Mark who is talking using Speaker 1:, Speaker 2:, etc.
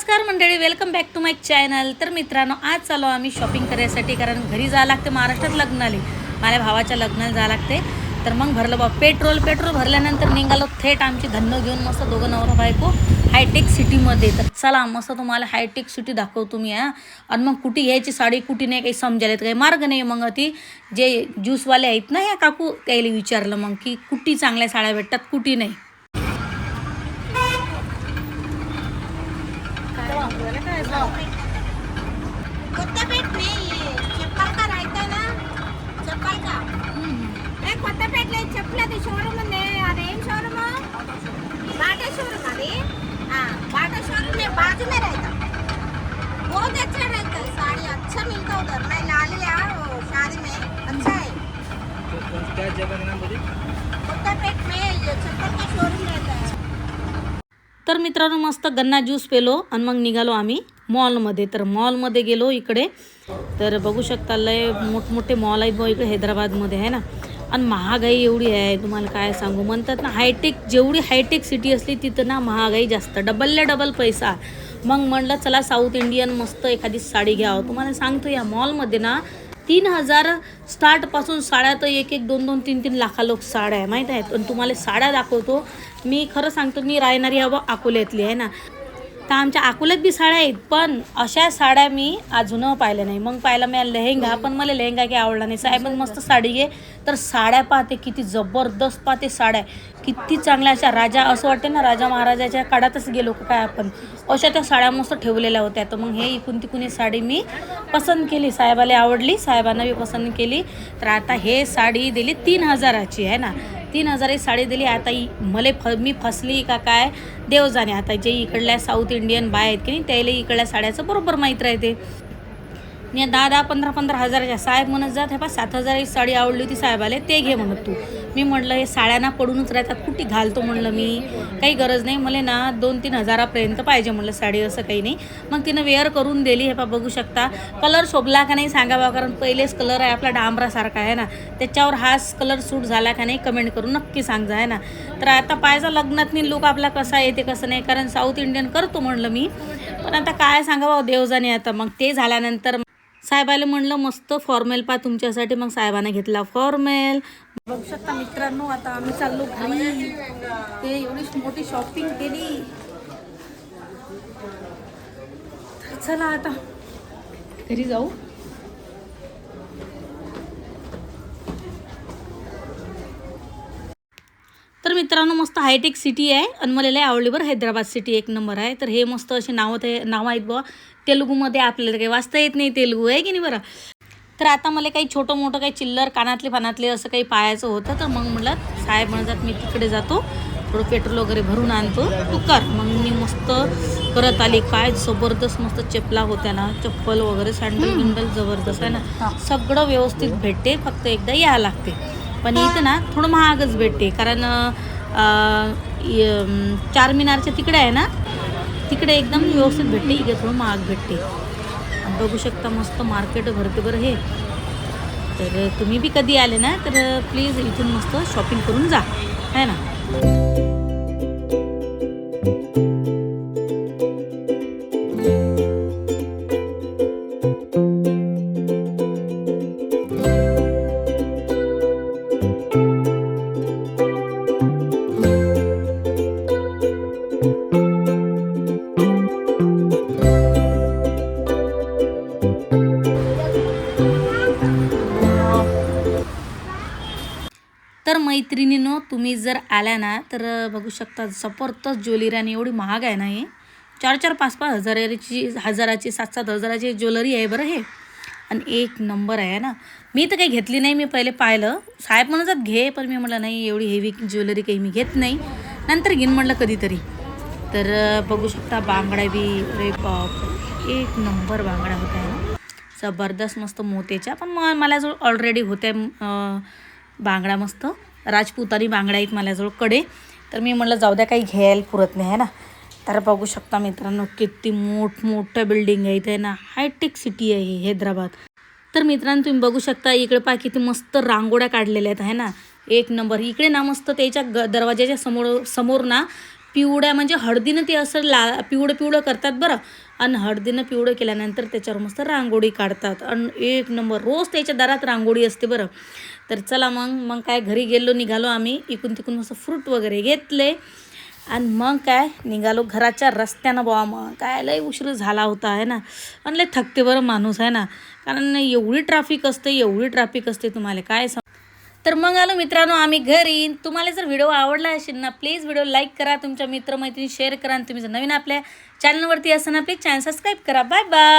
Speaker 1: नमस्कार मंडळी, welcome back to my channel. तर मित्रांनो, आज चालू आम्ही शॉपिंग करायसाठी, कारण घरी जावं लागते. महाराष्ट्रात लग्न आले, माझ्या भावाच्या लग्नाला जावं लागते. तर मग भरलं बा पेट्रोल भरल्यानंतर निघालो थेट आमची धन्नो घेऊन, मस्त दोघं नवरा बायको हायटेक सिटीमध्ये. तर चला मस्त तुम्हाला हायटेक सिटी दाखवतो मी. आणि मग कुठे घ्यायची साडी, कुठे नाही काही समजायला काही मार्ग नाही. मग ती जे ज्यूसवाले आहेत ना, ह्या काकू, त्याला विचारलं मग की कुठे चांगल्या साड्या भेटतात, कुठे नाही.
Speaker 2: कोत्तापेट में ये चप्पल का रहता है ना, चप्पल का कोत्तापेट ले चप्पल showroom rain showroom Bata showroom अरे बाटा शोरूम में बाजू में रहता, बहुत अच्छा रहता है. साड़ी अच्छा मिलता उधर. मैं ला लिया शादी में, अच्छा है.
Speaker 3: क्या जगह का नाम बोलिए?
Speaker 2: कोत्तापेट में ये चप्पल का शोरूम रहता है.
Speaker 1: तर मित्रांनो, मस्त गन्ना ज्यूस पेलो आणि मग निघालो आम्ही मॉलमध्ये. तर मॉलमध्ये गेलो इकडे. तर बघू शकता, लय मोठमोठे मॉल आहेत बघ इकडे हैदराबादमध्ये, आहे ना. आणि महागाई एवढी आहे, तुम्हाला काय सांगू. म्हणतात ना, जेवढी हायटेक सिटी असली तिथं ना महागाई जास्त, डबल पैसा. मग म्हणलं चला साऊथ इंडियन मस्त एखादी साडी घ्यावं. तुम्हाला सांगतो, या मॉलमध्ये ना 3,000 स्टार्टपासून साड्या तर 1-1, 2-2, 3-3 लाखा लोक साड्या आहे, माहीत आहेत. पण तुम्हाला साड्या दाखवतो मी. खरं सांगतो, मी राहणारी हवं अकोल्यातली, आहे ना. तर आमच्या अकोल्यात बी साड्या आहेत, पण अशा साड्या मी अजून पाहिल्या नाही. मग पाहिला मी लेहेंगा, पण मला लेहेंगा काही आवडला नाही. साहेब मस्त साडी घे. तर साड्या पाहते, किती जबरदस्त पाहते साड्या, किती चांगल्या अशा राजा, असं वाटते ना राजा महाराजाच्या काळातच गेलो काय आपण. अशा त्या साड्या मस्त ठेवलेल्या होत्या. तर मग हे इकून तिकून ही साडी मी पसंत केली. साहेबाला आवडली, साहेबांना बी पसंत केली. तर आता हे साडी दिली 3,000ची, आहे ना. 3,000 साडी दिली. आता मी फसली का काय देव जाणे. आता जे इकडल्या साऊथ इंडियन बाय आहेत की नाही, त्याला इकडल्या साड्याचं बरोबर माहीत राहते. मी 10-10, 15-15 हजाराच्या. साहेब म्हणत जात, हे पा 7,000ची साडी आवडली होती साहेबाला, ते घे म्हणत तू. मी म्हटलं हे साड्यांना पडूनच राहतात, कुठे घालतो म्हणलं मी, काही गरज नाही मला ना. 2-3 हजारापर्यंत पाहिजे म्हणलं साडी, असं काही नाही. मग तिनं वेअर करून दिली. हे पा बघू शकता, कलर शोभला का नाही सांगा बा, कारण पहिलेच कलर आहे आपला डांबरासारखा, आहे ना. त्याच्यावर हाच कलर सूट झाला का नाही कमेंट करून नक्की सांगा, आहे ना. तर आता पाहायचा लग्नात नाही लुक आपला कसा येते कसं नाही, कारण साऊथ इंडियन करतो म्हणलं मी. पण आता काय सांगा बा देवजाने. आता मग ते झाल्यानंतर साहेबाला म्हणलं मस्त फॉर्मेल पा तुमच्यासाठी. मग साहेबाने घेतला फॉर्मेल. बघू शकता मित्रांनो, आता आम्ही चाललो घरी. ते एवढीच मोठी शॉपिंग केली. चला आता घरी जाऊ. तर मित्रांनो, मस्त हायटेक सिटी आहे आणि मला लय आवडली बरं. हैदराबाद सिटी एक नंबर आहे. तर हे मस्त असे नाव आहेत बुवा तेलुगूमध्ये. आपल्याला काही वाचता येत नाही तेलुगू, आहे की नाही बरं. तर आता मला काही छोटं मोठं काही चिल्लर कानातले असं काही पाहायचं होतं. तर मग म्हटलं साहेब म्हणतात मी तिकडे जातो, थोडं पेट्रोल वगैरे भरून आणतो, तू कर. मग मी मस्त करत आली. काय जबरदस्त मस्त चपला होत्या ना, चप्पल वगैरे, सँडल जबरदस्त, आहे ना. सगळं व्यवस्थित भेटते, फक्त एकदा यावं लागते. पण इथं ना थोडं महागच भेटते, कारण चारमिनारच्या तिकडे आहे ना, तिकडे एकदम व्यवस्थित भेटते, इकडे थोडं महाग भेटते. बघू शकता मस्त मार्केट भरते बरं हे. तर तुम्ही बी कधी आले ना, तर प्लीज इथून मस्त शॉपिंग करून जा, है ना. तर मैत्रिणीनो, तुम्ही जर आल्या ना, तर बघू शकता जबरदस्त ज्वेलरी. आणि एवढी महाग आहे ना, हे 4-4, 5-5 हजाराची 7-7 हजाराची ज्वेलरी आहे बरं हे. आणि एक नंबर आहे ना. मी तर काही घेतली नाही, मी पहिले पाहिलं. साहेब म्हणतात घे, पण मी म्हटलं नाही, एवढी हेवी ज्वेलरी काही मी घेत नाही, नंतर घेईन म्हटलं कधीतरी. तर बघू शकता बांगड्या बी, अरे बाप, एक नंबर बांगड्या होत्या ना, जबरदस्त मस्त मोत्याच्या. पण माझ्याजवळ ऑलरेडी होत्या बांगड्या, मस्त राजपुतानी बांगड्या आहेत माझ्याजवळ कडे. तर मी म्हटलं जाऊ द्या, काही घ्यायला पुरत नाही, आहे ना. तर बघू शकता मित्रांनो, किती मोठमोठ्या बिल्डिंग आहेत, आहे ना. हायटेक सिटी आहे हैदराबाद. तर मित्रांनो, तुम्ही बघू शकता इकडे पहा किती मस्त रांगोळ्या काढलेल्या आहेत, आहे ना. एक नंबर. इकडे ना मस्त त्याच्या दरवाजाच्या समोर ना पिवळ्या म्हणजे हळदीनं ते असं पिवळं पिवळं करतात बरं. आणि हळदीनं पिवळं केल्यानंतर त्याच्यावर मस्त रांगोळी काढतात आणि एक नंबर रोज त्याच्या दारात रांगोळी असते बरं. तर चला मग काय घरी निघालो आम्ही. इकून तिकून मस्त फ्रूट वगैरे घेतले आणि मग काय निघालो घराच्या रस्त्यानं. बुवा मग काय लय उशीर झाला होता आहे ना. आणि लय थकते बरं माणूस आहे ना, कारण एवढी ट्रॅफिक असते तुम्हाला काय तर मग आलो मित्रांनो आम्ही घरी. तुम्हाला जर व्हिडिओ आवडला असेल ना, प्लीज व्हिडिओ लाईक करा, तुमच्या मित्रमैत्रिणी शेअर करा. आणि तुम्ही जर नवीन आपल्या चॅनलवरती असाल ना, प्लीज चॅनल सबस्क्राईब करा. Bye bye.